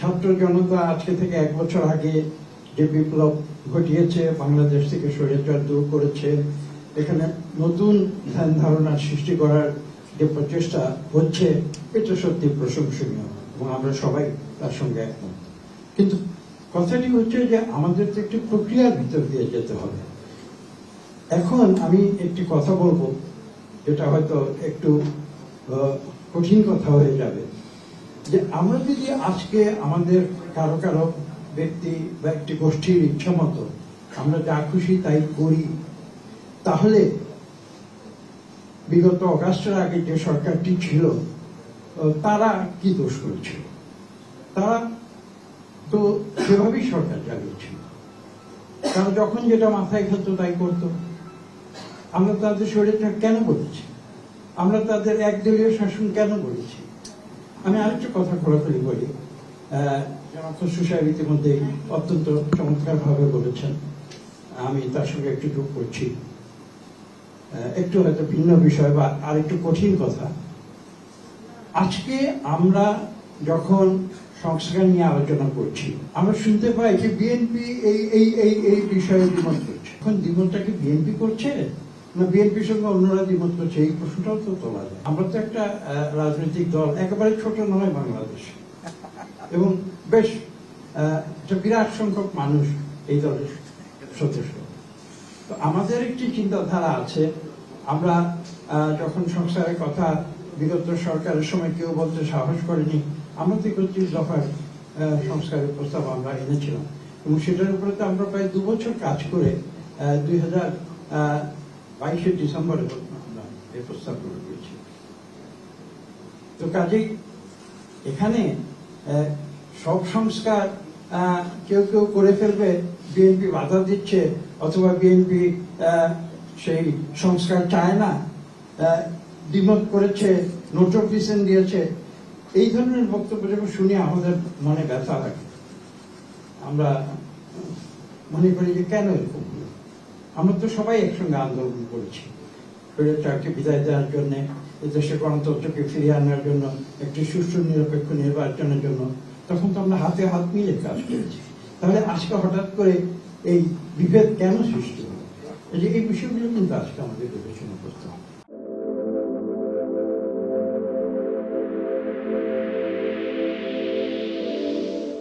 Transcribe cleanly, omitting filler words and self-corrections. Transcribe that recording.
ছাত্র জনতা আজকে থেকে 1 বছর আগে যে বিপ্লব ঘটিয়েছে, বাংলাদেশ থেকে স্বৈরাচার দূর করেছে, এখানে নতুন ধ্যান ধারণার সৃষ্টি করার যে প্রচেষ্টা হচ্ছে, এটা সত্যি প্রশংসনীয় এবং আমরা সবাই তার সঙ্গে একমত। কিন্তু কথাটি হচ্ছে যে আমাদের তো একটি প্রক্রিয়ার ভিতর দিয়ে যেতে হবে। এখন আমি একটি কথা বলবো, যেটা হয়তো একটু কঠিন কথা হয়ে যাবে, যে আমরা যদি আজকে আমাদের কারো কারো ব্যক্তি বা একটি গোষ্ঠীর ইচ্ছা মতো আমরা যা খুশি তাই করি, তাহলে বিগত অগাস্টের আগে যে সরকারটি ছিল তারা কি দোষ করেছিল? তারা তো সেভাবেই সরকার চালিয়েছিল। তারা যখন যেটা মাথায় খেলত তাই করতো। আমরা তাদের স্বৈরাচার কেন বলেছি? আমরা তাদের একদলীয় শাসন কেন বলেছি? আমি আরেকটা কথা খোলাখুলি বলি, যেমন খসরু সাহেব ইতিমধ্যে অত্যন্ত চমৎকার ভাবে বলেছেন, আমি তার সঙ্গে একটু যোগ করছি। একটু হয়তো ভিন্ন বিষয় বা আর একটু কঠিন কথা। আজকে আমরা যখন সংস্কার নিয়ে আলোচনা করছি, আমরা শুনতে পাই যে বিএনপি এই বিষয়ে দ্বিমত করছে। এখন দ্বিমতটা কি বিএনপি করছে না বিএনপির সঙ্গে অন্যরা দ্বিমত করছে? এই প্রশ্নটাও তো তোলা যায়। আমরা তো একটা রাজনৈতিক দল, একেবারে ছোট নয় বাংলাদেশ, এবং বেশ একটা বিরাট সংখ্যক মানুষ এই দলের সদস্য। তো আমাদের একটি চিন্তাধারা আছে। আমরা যখন সংস্কারের কথা বিগত সরকারের সময় কেউ বলতে সাহস করেনি, আমরা তো 31 দফার সংস্কারের প্রস্তাব আমরা এনেছিলাম, এবং সেটার উপরে তো আমরা প্রায় 2 বছর কাজ করে 2022 ডিসেম্বরে আমরা এই প্রস্তাবগুলো দিয়েছি। তো কাজেই এখানে সব সংস্কার কেউ কেউ করে ফেলবে, বিএনপি বাধা দিচ্ছে, অথবা বিএনপি সেই সংস্কার চায় না, দ্বিমত করেছে, নোট অফ ডিসেন্ট দিয়েছে, এই ধরনের বক্তব্য যখন শুনি আমাদের মনে ব্যথা লাগে। আমরা মনে করি যে কেন এরকম হলো? আমরা তো সবাই একসঙ্গে আন্দোলন করেছি স্বৈরাচারকে বিদায় দেওয়ার জন্য, দেশে গণতন্ত্রকে ফিরিয়ে আনার জন্য, একটি সুষ্ঠু নিরপেক্ষ নির্বাচনের জন্য। তখন তো আমরা হাতে হাত মিলে কাজ করেছি। তাহলে আজকে হঠাৎ করে এই বিভেদ কেন সৃষ্টি হলো? এই বিষয়গুলো কিন্তু আজকে আমাদের বিবেচনা করতে হবে।